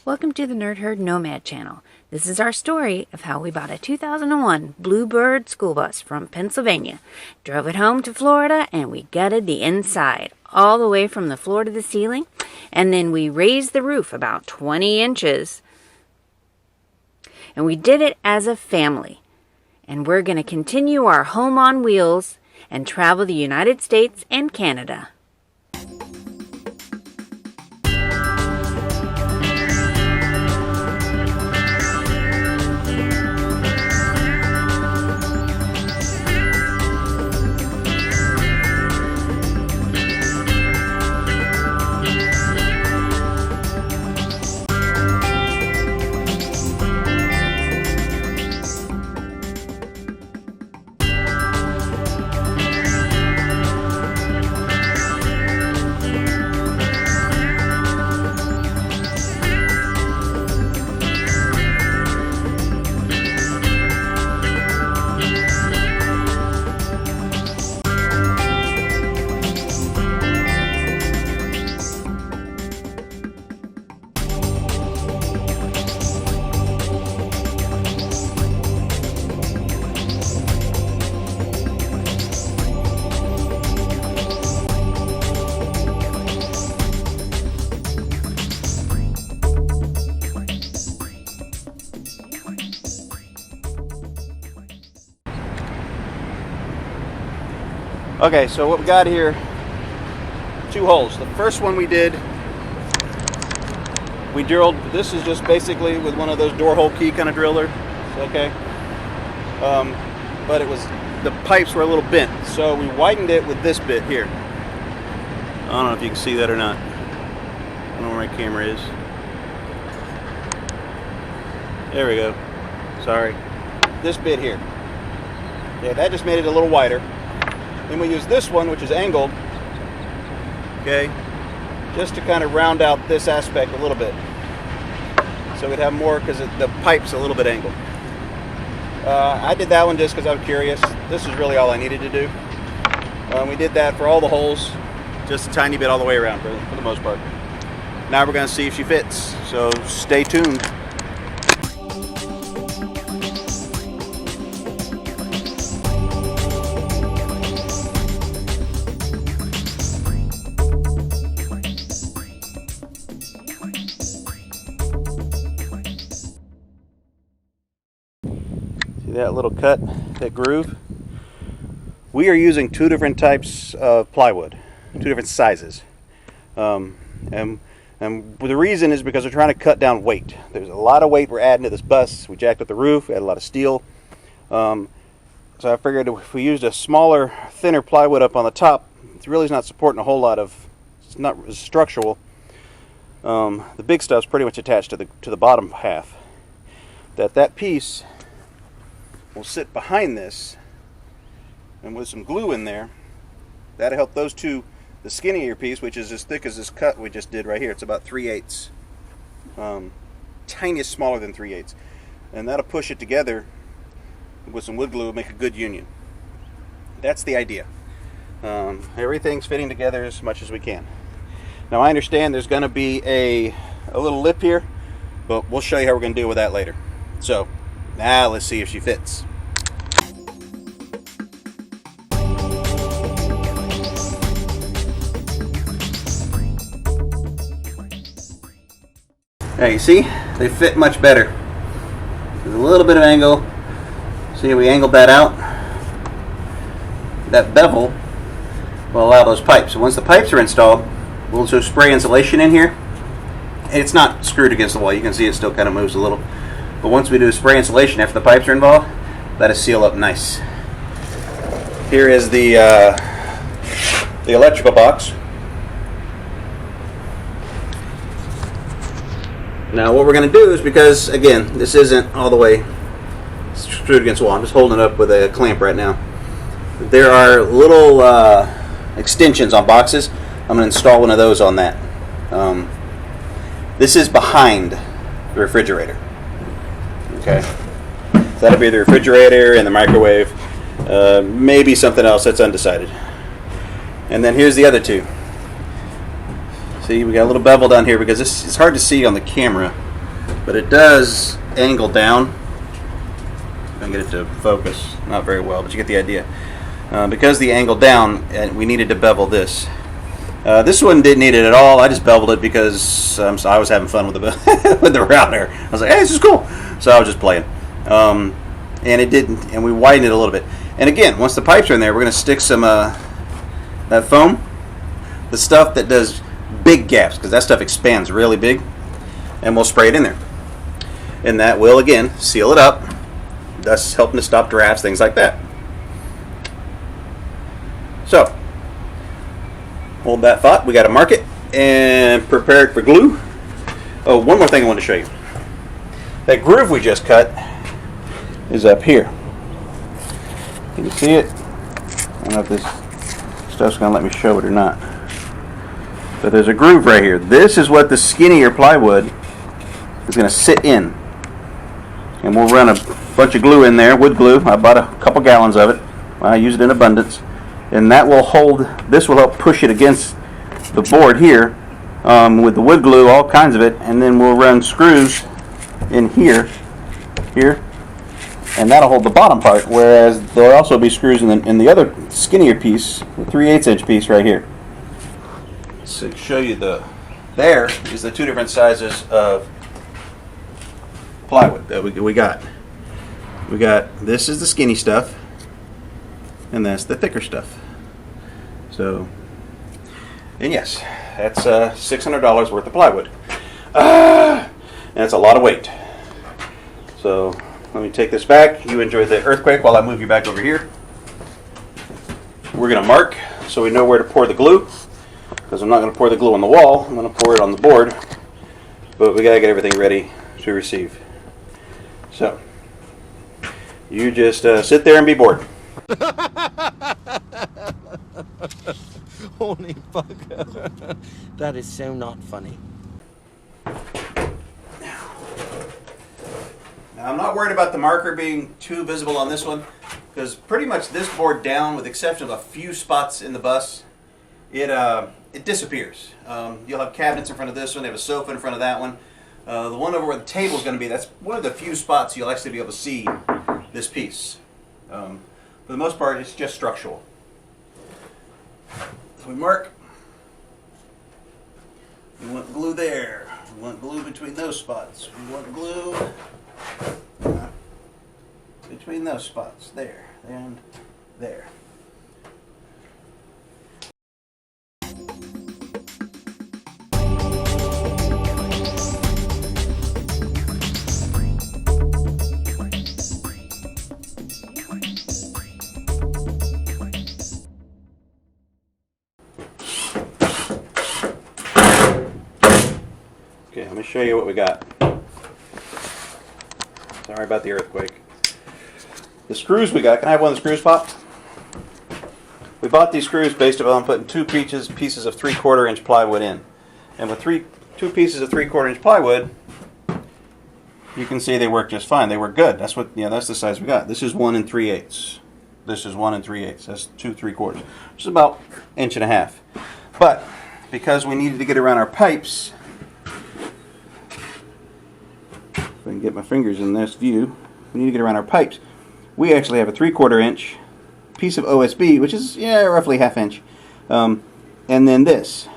Welcome to the Nerd Herd Nomad channel. This is our story of how we bought a 2001 Bluebird school bus from Pennsylvania, drove it home to Florida, and we gutted the inside all the way from the floor to the ceiling, and then we raised the roof about 20 inches. And we did it as a family. And we're going to continue our home on wheels and travel the United States and Canada. Okay, so what we got here, two holes. The first one we did, we drilled, this is just basically with one of those door hole key kind of driller, okay? But it was, the pipes were a little bent, so we widened it with this bit here. I don't know if you can see that or not. I don't know where my camera is. There we go. Sorry. This bit here. Yeah, that just made it a little wider. Then we use this one, which is angled, okay, just to kind of round out this aspect a little bit. So we'd have more, because the pipe's a little bit angled. I did that one just because I was curious. This is really all I needed to do. We did that for all the holes, just a tiny bit all the way around for the most part. Now we're going to see if she fits, so stay tuned. See that little cut, that groove? We are using two different types of plywood, two different sizes. And the reason is because we're trying to cut down weight. There's a lot of weight we're adding to this bus. We jacked up the roof, we had a lot of steel. So I figured if we used a smaller, thinner plywood up on the top, it really is not supporting a whole lot of, it's not structural. The big stuff's pretty much attached to the bottom half. That piece will sit behind this, and with some glue in there, that'll help those two, the skinnier piece, which is as thick as this cut we just did right here, it's about 3/8, tiniest smaller than 3/8, and that'll push it together with some wood glue, make a good union. That's the idea. Everything's fitting together as much as we can. Now I understand there's going to be a little lip here, but we'll show you how we're going to deal with that later. So now let's see if she fits. Now you see, they fit much better. There's a little bit of angle. See, we angled that out. That bevel will allow those pipes. So once the pipes are installed, we'll also spray insulation in here. It's not screwed against the wall. You can see it still kind of moves a little. But once we do spray insulation after the pipes are involved, let it seal up nice. Here is the electrical box. Now what we're going to do is, because again this isn't all the way screwed against the wall, I'm just holding it up with a clamp right now. There are little extensions on boxes. I'm going to install one of those on that. This is behind the refrigerator. Okay, so that'll be the refrigerator and the microwave, maybe something else that's undecided. And then here's the other two. See, we got a little bevel down here because this is hard to see on the camera. but it does angle down. I can get it to focus, not very well, but you get the idea. Because the angle down, and we needed to bevel this. This one didn't need it at all. I just beveled it because I was having fun with the with the router. I was like, hey, this is cool. So I was just playing. And it didn't, and we widened it a little bit. And again, once the pipes are in there, we're going to stick some that foam, the stuff that does big gaps, because that stuff expands really big, and we'll spray it in there. And that will, again, seal it up, thus helping to stop drafts, things like that. So, hold that thought. We got to mark it and prepare it for glue. Oh, one more thing I want to show you. That groove we just cut is up here. Can you see it? I don't know if this stuff's going to let me show it or not. But there's a groove right here. This is what the skinnier plywood is going to sit in. And we'll run a bunch of glue in there, wood glue. I bought a couple gallons of it. I use it in abundance. And that will hold, this will help push it against the board here with the wood glue, all kinds of it. And then we'll run screws in here, and that'll hold the bottom part. Whereas there'll also be screws in the other skinnier piece, the 3/8 inch piece right here. So to show you there is the two different sizes of plywood that we got. We got, this is the skinny stuff, and that's the thicker stuff. So, and yes, that's $600 worth of plywood. And that's a lot of weight. So let me take this back. You enjoy the earthquake while I move you back over here. We're going to mark so we know where to pour the glue, because I'm not going to pour the glue on the wall. I'm going to pour it on the board, but we got to get everything ready to receive. So you just sit there and be bored. Holy fuck. That is so not funny. Now, I'm not worried about the marker being too visible on this one, because pretty much this board down, with the exception of a few spots in the bus, it disappears. You'll have cabinets in front of this one, they have a sofa in front of that one. The one over where the table is going to be, that's one of the few spots you'll actually be able to see this piece. For the most part, it's just structural. So we mark. We want glue there. We want glue between those spots. We want glue between those spots. There and there. Okay, let me show you what we got. Sorry about the earthquake. The screws we got, can I have one of the screws popped? We bought these screws based upon putting two pieces of 3/4 inch plywood in. And with two pieces of 3/4 inch plywood, you can see they work just fine. They work good. That's the size we got. This is 1 3/8. This is 1 3/8. That's 2 3/4, which is about 1.5 inches. But because we needed to get around our pipes, if I can get my fingers in this view, we need to get around our pipes. We actually have a 3/4 inch piece of OSB, which is roughly 1/2 inch, and then this.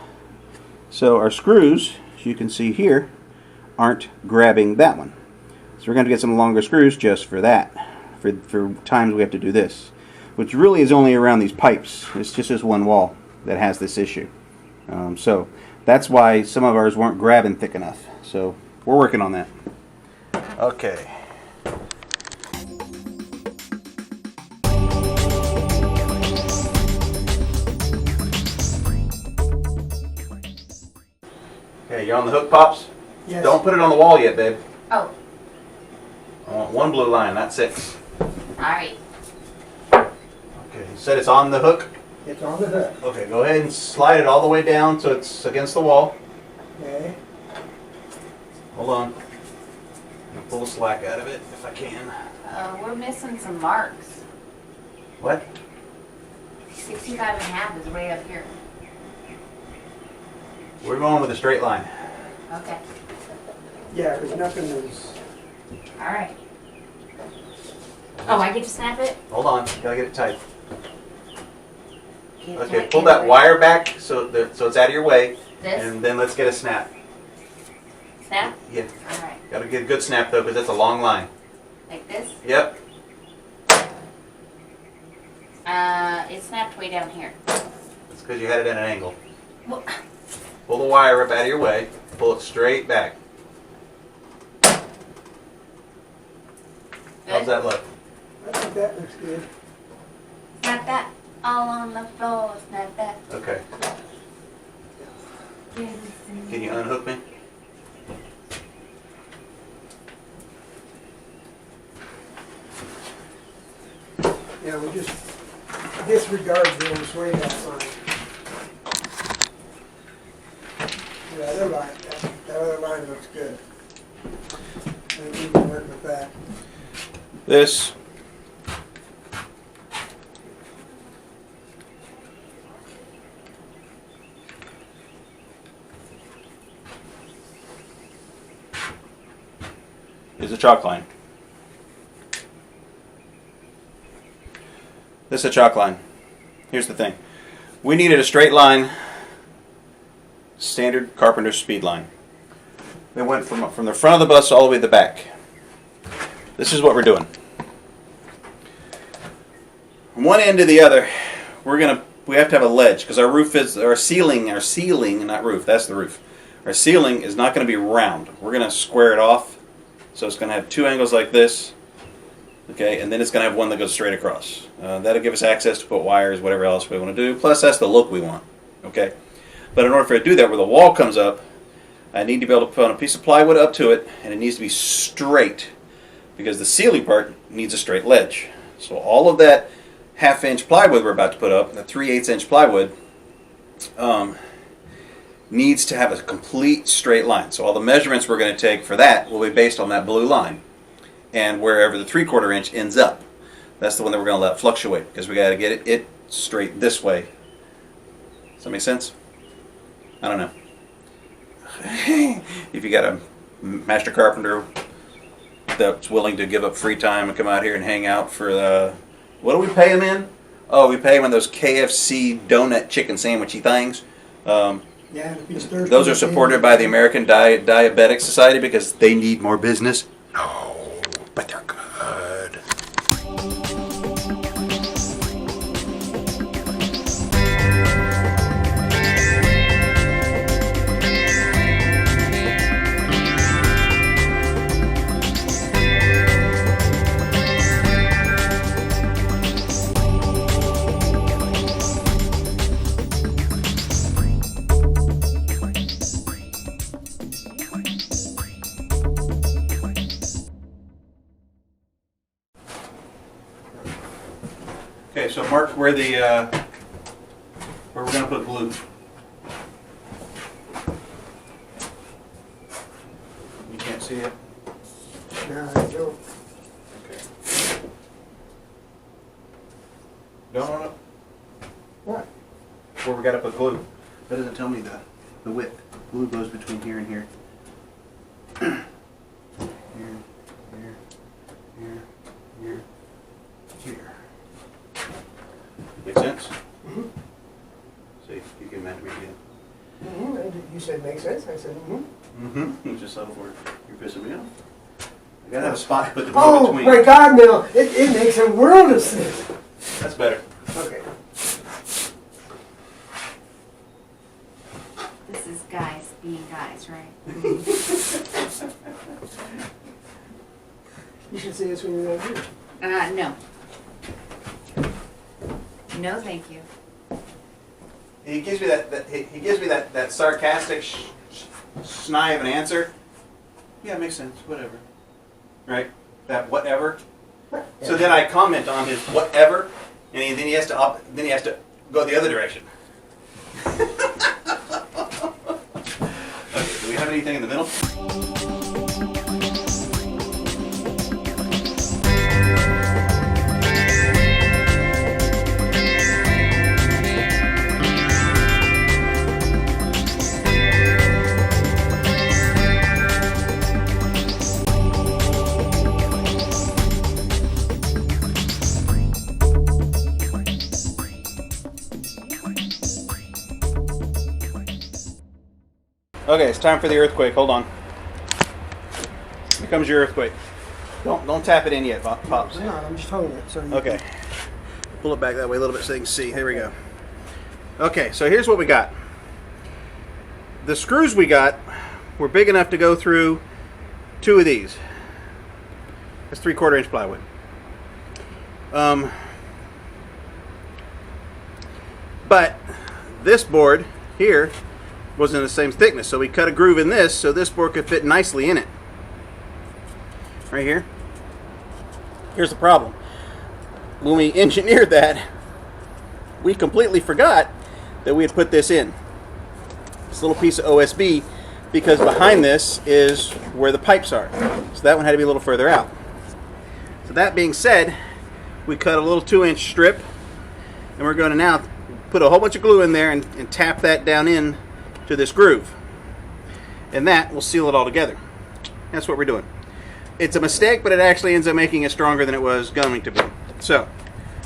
So our screws, as you can see here, aren't grabbing that one. So we're going to get some longer screws just for that, for times we have to do this, which really is only around these pipes. It's just this one wall that has this issue. So that's why some of ours weren't grabbing thick enough. So we're working on that. Okay. Okay, you on the hook, Pops? Yes. Don't put it on the wall yet, babe. Oh, I want one blue line, not 6. alright. Okay, you said it's on the hook? It's on the hook. Okay, go ahead and slide it all the way down so it's against the wall. Okay. Hold on. I'll pull the slack out of it if I can. We're missing some marks. What? 65.5 is right up here. We're going with a straight line. Okay. Yeah, because nothing is. All right. Oh, I get to snap it? Hold on, gotta get it tight. Get it Okay, tight pull your that way. wire back so it's out of your way, This? and then let's get a snap. Snap? Yeah, All right. gotta get a good snap though, because that's a long line. Like this? Yep. It snapped way down here. That's because you had it at an angle. Well, Pull the wire up out of your way. Pull it straight back. How's that look? I think that looks good. Snap that all on the floor. Snap that. Okay. Can you unhook me? Yeah, we just disregard the sway that line. The other line, that other line looks good. I think we can work with that. This. Is a chalk line. This is a chalk line. Here's the thing. We needed a straight line, standard carpenter speed line. They went from the front of the bus all the way to the back. This is what we're doing. From one end to the other, we have to have a ledge because our ceiling, not roof, that's the roof. Our ceiling is not going to be round. We're going to square it off. So it's going to have two angles like this. Okay, and then it's going to have one that goes straight across. That'll give us access to put wires, whatever else we want to do. Plus, that's the look we want. Okay, but in order for it to do that, where the wall comes up, I need to be able to put a piece of plywood up to it, and it needs to be straight because the ceiling part needs a straight ledge. So all of that half-inch plywood we're about to put up, the 3/8-inch plywood, needs to have a complete straight line. So all the measurements we're going to take for that will be based on that blue line. And wherever the 3/4 inch ends up, that's the one that we're going to let fluctuate because we got to get it straight this way. Does that make sense? I don't know. If you got a master carpenter that's willing to give up free time and come out here and hang out for the, what do we pay him in? Oh, we pay him in those KFC donut chicken sandwichy things. Yeah, and if he's thirsty, Those are supported by the American Diabetic Society because they need more business. No, but they're good. Okay, so mark where we're going to put glue. You can't see it? No, I don't. Okay. No. What? Where we got to put glue. That doesn't tell me the width. Glue goes between here and here. Here, here. Make sense? Mm-hmm. See, you can match me again. Mm-hmm. You said makes sense. I said mm-hmm. Mm-hmm. You just settle for it. You're pissing me off. I gotta have a spot to put the glue Oh between. my God, Mel! It makes a world of sense. That's better. Okay. this is guys being guys, right? You should see this when you're out here. No. No, thank you. He gives me that sarcastic snide of an answer. Yeah, it makes sense. Whatever. Right? That whatever. So then I comment on his whatever, and then he has to go the other direction. Okay, do we have anything in the middle? Okay, it's time for the earthquake. Hold on. Here comes your earthquake. Don't tap it in yet, Pops. I'm not. I'm just holding it. So you Okay. Pull it back that way a little bit so you can see. Here we go. Okay, so here's what we got. The screws we got were big enough to go through 2 of these. That's 3/4 inch plywood. But this board here wasn't the same thickness, so we cut a groove in this so this board could fit nicely in it. Right here. Here's the problem. When we engineered that, we completely forgot that we had put this in. This little piece of OSB, because behind this is where the pipes are. So that one had to be a little further out. So that being said, we cut a little 2-inch strip, and we're going to now put a whole bunch of glue in there and tap that down in to this groove. And that will seal it all together. That's what we're doing. It's a mistake, but it actually ends up making it stronger than it was going to be. So,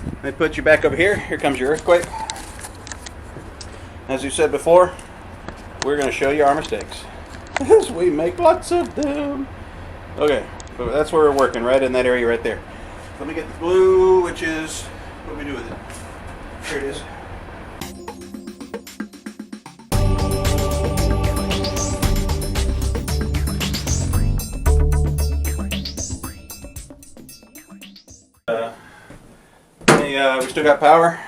let me put you back over here. Here comes your earthquake. As you said before, we're going to show you our mistakes. As we make lots of them. Okay, so that's where we're working, right in that area right there. Let me get the glue, which is, what do we do with it? Here it is. We still got power?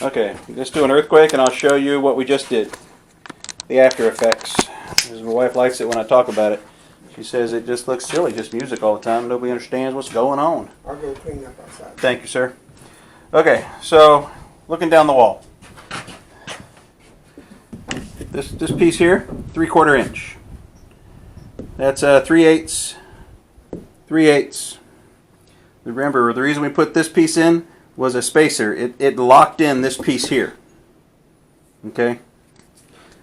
Okay, let's do an earthquake and I'll show you what we just did. The after effects. Because my wife likes it when I talk about it. She says it just looks silly, just music all the time. Nobody understands what's going on. I'll go clean up outside. Thank you, sir. Okay, so looking down the wall. This piece here, 3/4 inch. That's 3/8. 3/8. Remember, the reason we put this piece in was a spacer. It locked in this piece here. Okay?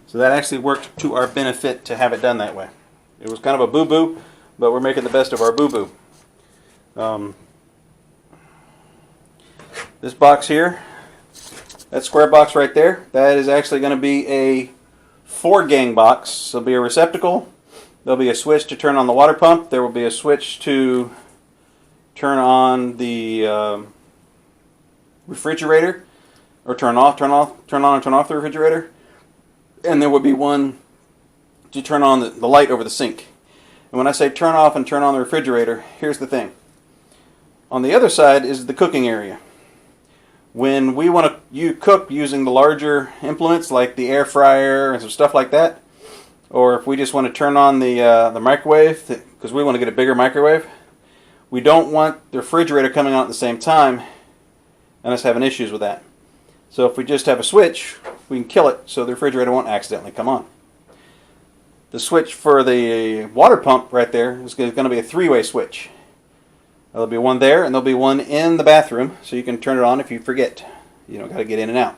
So that actually worked to our benefit to have it done that way. It was kind of a boo-boo, but we're making the best of our boo-boo. This box here, that square box right there, that is actually going to be a 4-gang box. There'll be a receptacle. There'll be a switch to turn on the water pump. There will be a switch to turn on the refrigerator, or turn on and turn off the refrigerator, and there will be one to turn on the light over the sink. And when I say turn off and turn on the refrigerator, here's the thing. On the other side is the cooking area. When we want to cook using the larger implements like the air fryer and some stuff like that, or if we just want to turn on the microwave, because we want to get a bigger microwave, we don't want the refrigerator coming on at the same time and us having issues with that. So if we just have a switch, we can kill it so the refrigerator won't accidentally come on. The switch for the water pump right there is going to be a 3-way switch. There'll be one there and there'll be one in the bathroom so you can turn it on if you forget. You don't got to get in and out.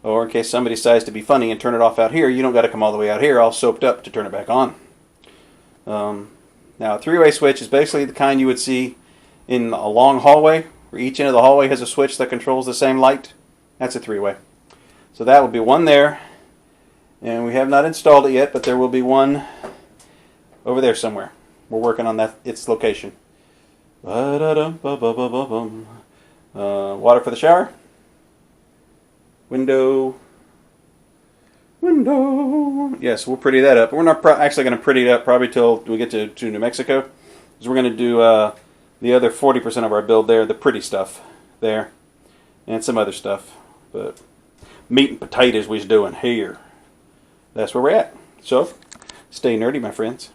Or in case somebody decides to be funny and turn it off out here, you don't got to come all the way out here all soaked up to turn it back on. Now a 3-way switch is basically the kind you would see in a long hallway, where each end of the hallway has a switch that controls the same light. That's a 3-way. So that will be one there, and we have not installed it yet, but there will be one over there somewhere. We're working on its location. Water for the shower. Window. Yes, we'll pretty that up. We're not actually going to pretty it up probably till we get to New Mexico, because we're going to do the other 40% of our build there, the pretty stuff there, and some other stuff. But meat and potatoes we're doing here. That's where we're at. So, stay nerdy, my friends.